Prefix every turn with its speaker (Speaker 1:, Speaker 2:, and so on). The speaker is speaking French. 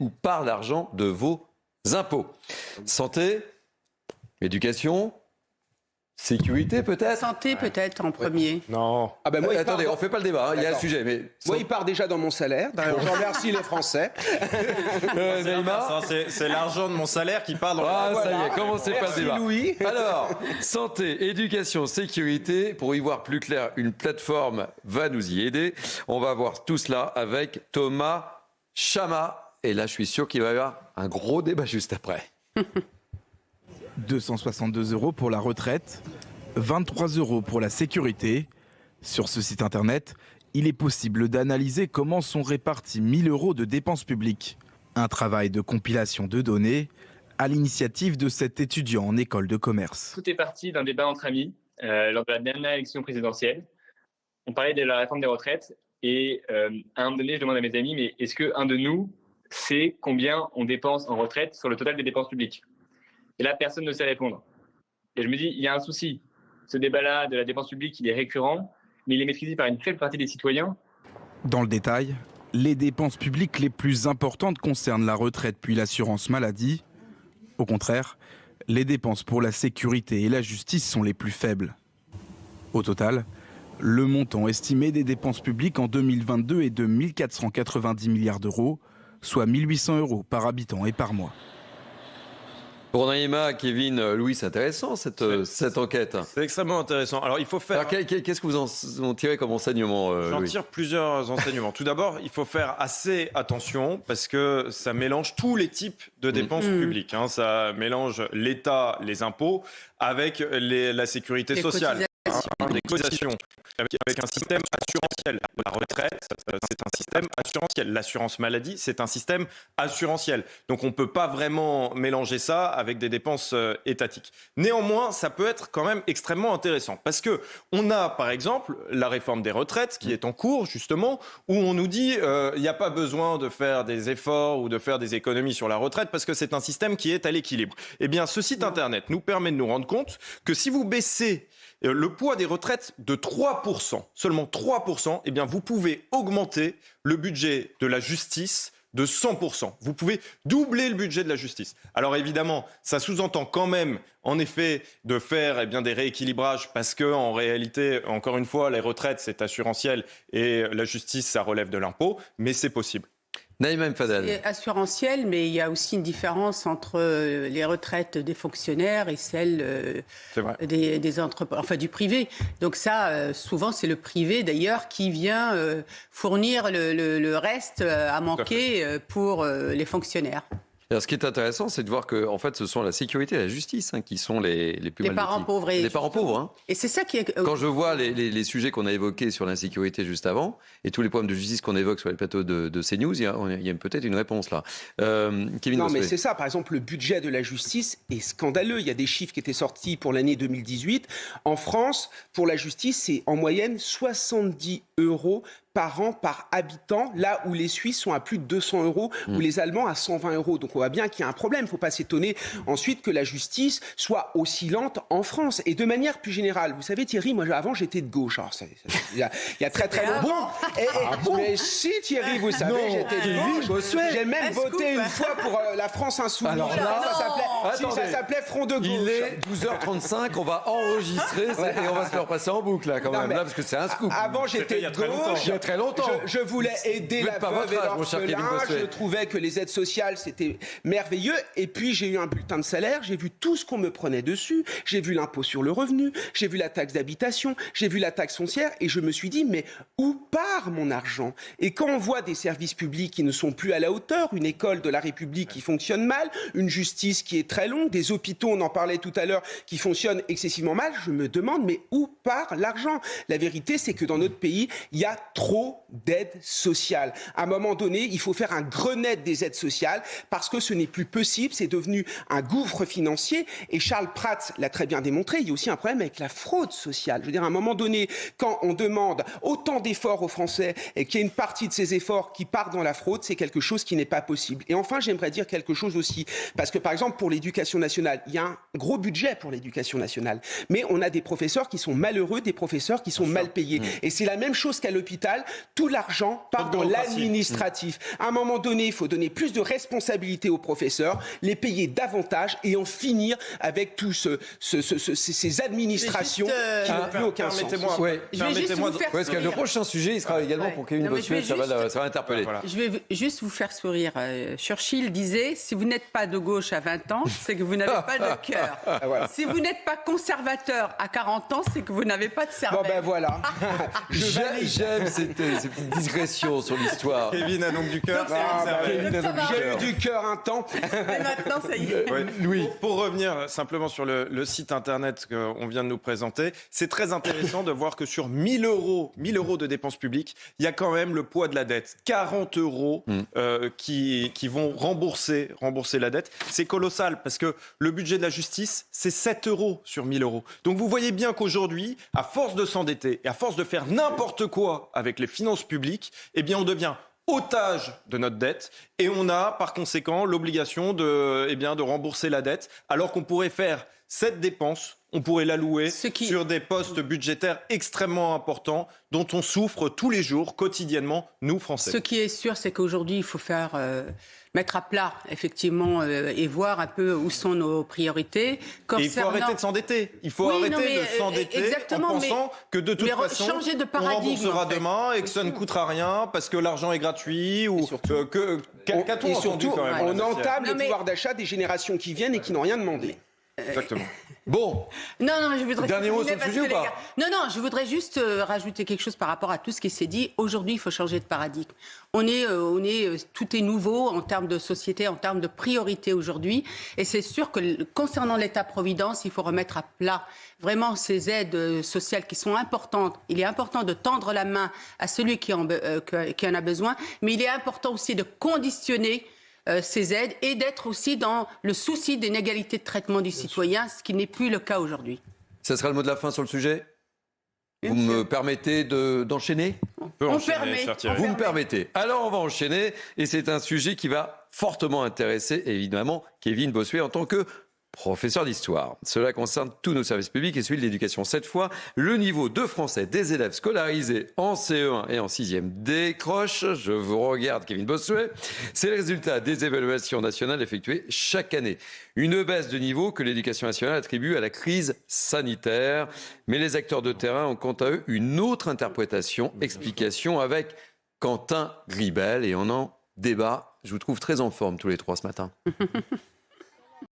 Speaker 1: ou par l'argent de vos impôts. Santé, éducation, sécurité peut-être.
Speaker 2: Santé peut-être en premier.
Speaker 3: Non.
Speaker 4: Ah ben moi,
Speaker 1: Attendez, on ne fait pas le débat, il y a un sujet. Mais...
Speaker 4: Moi, il part déjà dans mon salaire. Je remercie les Français.
Speaker 1: Neymar,
Speaker 3: c'est l'argent de mon salaire qui part dans
Speaker 1: ça y est, commencez pas le débat.
Speaker 4: Louis.
Speaker 1: Alors, santé, éducation, sécurité, pour y voir plus clair, une plateforme va nous y aider. On va voir tout cela avec Thomas Chama. Et là, je suis sûr qu'il va y avoir un gros débat juste après.
Speaker 5: 262 € pour la retraite, 23 € pour la sécurité. Sur ce site internet, il est possible d'analyser comment sont répartis 1 000 € de dépenses publiques. Un travail de compilation de données à l'initiative de cet étudiant en école de commerce.
Speaker 6: Tout est parti d'un débat entre amis lors de la dernière élection présidentielle. On parlait de la réforme des retraites et à un moment donné, je demande à mes amis, mais est-ce qu'un de nous sait combien on dépense en retraite sur le total des dépenses publiques ? Et là, personne ne sait répondre. Et je me dis, il y a un souci. Ce débat-là de la dépense publique, il est récurrent, mais il est maîtrisé par une faible partie des citoyens.
Speaker 5: Dans le détail, les dépenses publiques les plus importantes concernent la retraite puis l'assurance maladie. Au contraire, les dépenses pour la sécurité et la justice sont les plus faibles. Au total, le montant estimé des dépenses publiques en 2022 est de 1 490 milliards d'euros, soit 1 800 € par habitant et par mois.
Speaker 1: Pour Naïma, Kevin, Louis, c'est intéressant cette enquête.
Speaker 3: C'est extrêmement intéressant. Alors il faut faire...
Speaker 1: Alors, qu'est-ce que vous en tirez comme enseignement,
Speaker 3: J'en
Speaker 1: Louis ?
Speaker 3: tire plusieurs enseignements. Tout d'abord, il faut faire assez attention parce que ça mélange tous les types de dépenses publiques. Ça mélange l'État, les impôts, avec la sécurité sociale. Des cotisations, avec un système assurantiel. La retraite, c'est un système assurantiel. L'assurance maladie, c'est un système assurantiel. Donc on ne peut pas vraiment mélanger ça avec des dépenses étatiques. Néanmoins, ça peut être quand même extrêmement intéressant parce que on a, par exemple, la réforme des retraites qui est en cours, justement, où on nous dit il n'y a pas besoin de faire des efforts ou de faire des économies sur la retraite parce que c'est un système qui est à l'équilibre. Eh bien, ce site Internet nous permet de nous rendre compte que si vous baissez le poids des retraites de 3%, seulement 3%, eh bien vous pouvez augmenter le budget de la justice de 100%. Vous pouvez doubler le budget de la justice. Alors évidemment, ça sous-entend quand même, en effet, de faire des rééquilibrages parce que en réalité, encore une fois, les retraites, c'est assurantiel et la justice, ça relève de l'impôt, mais c'est possible.
Speaker 1: Naïma Mfadel.
Speaker 2: C'est assurantiel, mais il y a aussi une différence entre les retraites des fonctionnaires et celles des entreprises, enfin du privé. Donc ça, souvent, c'est le privé d'ailleurs qui vient fournir le reste à manquer pour les fonctionnaires.
Speaker 1: Alors, ce qui est intéressant, c'est de voir que, en fait, ce sont la sécurité et la justice qui sont les plus mal lotis.
Speaker 2: Parents pauvres.
Speaker 1: Les parents pauvres.
Speaker 2: Et c'est ça qui est...
Speaker 1: Quand je vois les sujets qu'on a évoqués sur l'insécurité juste avant et tous les problèmes de justice qu'on évoque sur les plateaux de CNews, il y a peut-être une réponse là. Kevin
Speaker 4: non,
Speaker 1: Bossuet.
Speaker 4: mais c'est ça. Par exemple, le budget de la justice est scandaleux. Il y a des chiffres qui étaient sortis pour l'année 2018. En France, pour la justice, c'est en moyenne 70 € par an, par habitant, là où les Suisses sont à plus de 200 €, ou les Allemands à 120 €. Donc on voit bien qu'il y a un problème. Il ne faut pas s'étonner ensuite que la justice soit aussi lente en France. Et de manière plus générale, vous savez Thierry, moi avant j'étais de gauche. Alors, il y a très très longtemps. Mais si Thierry, vous savez, j'étais de gauche. J'ai même voté une fois pour la France Insoumise.
Speaker 1: Alors là,
Speaker 4: ça s'appait Front de gauche.
Speaker 1: Il est 12h35, on va enregistrer et on va se le repasser en boucle là, quand même, là, parce que c'est un scoop.
Speaker 4: Avant j'étais de gauche.
Speaker 1: Il y a très longtemps.
Speaker 4: Je voulais aider la veuve et l'orphelin. Je trouvais que les aides sociales, c'était merveilleux. Et puis, j'ai eu un bulletin de salaire. J'ai vu tout ce qu'on me prenait dessus. J'ai vu l'impôt sur le revenu. J'ai vu la taxe d'habitation. J'ai vu la taxe foncière. Et je me suis dit, mais où part mon argent ? Et quand on voit des services publics qui ne sont plus à la hauteur, une école de la République qui fonctionne mal, une justice qui est très longue, des hôpitaux, on en parlait tout à l'heure, qui fonctionnent excessivement mal, je me demande, mais où part l'argent ? La vérité, c'est que dans notre pays, il y a trop d'aides sociales. À un moment donné, il faut faire un Grenelle des aides sociales parce que ce n'est plus possible, c'est devenu un gouffre financier et Charles Prats l'a très bien démontré, il y a aussi un problème avec la fraude sociale. Je veux dire, à un moment donné, quand on demande autant d'efforts aux Français et qu'il y a une partie de ces efforts qui part dans la fraude, c'est quelque chose qui n'est pas possible. Et enfin, j'aimerais dire quelque chose aussi, parce que par exemple, pour l'éducation nationale, il y a un gros budget pour l'éducation nationale, mais on a des professeurs qui sont malheureux, des professeurs qui sont mal payés. Et c'est la même chose qu'à l'hôpital. social, tout l'argent part dans l'administratif. À un moment donné, il faut donner plus de responsabilités aux professeurs, les payer davantage et en finir avec tous ces administrations qui n'ont plus aucun sens.
Speaker 1: Permettez-moi parce que le prochain sujet, il sera également pour Kevin Bossuet, ça va interpeller.
Speaker 2: Voilà. Je vais juste vous faire sourire. Churchill disait, si vous n'êtes pas de gauche à 20 ans, c'est que vous n'avez pas de cœur. Voilà. Si vous n'êtes pas conservateur à 40 ans, c'est que vous n'avez pas de cervelle.
Speaker 4: Bon ben voilà.
Speaker 1: J'aime cette petite digression sur l'histoire.
Speaker 3: Kevin a donc du cœur.
Speaker 4: J'ai eu du cœur un temps.
Speaker 2: Mais maintenant, ça y est.
Speaker 3: Ouais. Louis. Pour revenir simplement sur le site internet qu'on vient de nous présenter, c'est très intéressant de voir que sur 1000 euros de dépenses publiques, il y a quand même le poids de la dette. 40 euros qui vont rembourser la dette. C'est colossal parce que le budget de la justice, c'est 7 euros sur 1000 euros. Donc vous voyez bien qu'aujourd'hui, à force de s'endetter et à force de faire n'importe quoi avec les finances publiques, eh bien on devient otage de notre dette et on a par conséquent l'obligation de rembourser la dette alors qu'on pourrait faire cette dépense, on pourrait l'allouer sur des postes budgétaires extrêmement importants dont on souffre tous les jours, quotidiennement, nous Français.
Speaker 2: Ce qui est sûr, c'est qu'aujourd'hui, il faut mettre à plat, effectivement, et voir un peu où sont nos priorités.
Speaker 3: Et il faut arrêter de s'endetter. Il faut arrêter de s'endetter en pensant que de toute façon, on remboursera demain et que ça ne coûtera rien parce que l'argent est gratuit ou
Speaker 4: et surtout, on entame le pouvoir d'achat des générations qui viennent et qui n'ont rien demandé.
Speaker 3: Exactement.
Speaker 1: Bon.
Speaker 2: Non, je voudrais...
Speaker 1: Dernier mot sur le sujet ou pas ?
Speaker 2: Non, je voudrais juste rajouter quelque chose par rapport à tout ce qui s'est dit. Aujourd'hui, il faut changer de paradigme. Tout est nouveau en termes de société, en termes de priorité aujourd'hui. Et c'est sûr que concernant l'État-providence, il faut remettre à plat vraiment ces aides sociales qui sont importantes. Il est important de tendre la main à celui qui en a besoin, mais il est important aussi de conditionner ces aides et d'être aussi dans le souci d'une égalité de traitement du citoyen, ce qui n'est plus le cas aujourd'hui.
Speaker 1: Ça sera le mot de la fin sur le sujet ? Vous me permettez d'enchaîner ?
Speaker 2: On permet.
Speaker 1: Vous me permettez. Alors on va enchaîner et c'est un sujet qui va fortement intéresser évidemment Kevin Bossuet en tant que professeur d'histoire. Cela concerne tous nos services publics et celui de l'éducation. Cette fois, le niveau de français des élèves scolarisés en CE1 et en 6e décroche. Je vous regarde, Kevin Bossuet. C'est le résultat des évaluations nationales effectuées chaque année. Une baisse de niveau que l'éducation nationale attribue à la crise sanitaire. Mais les acteurs de terrain ont quant à eux une autre interprétation, explication avec Quentin Gribel. Et on en débat. Je vous trouve très en forme tous les trois ce matin.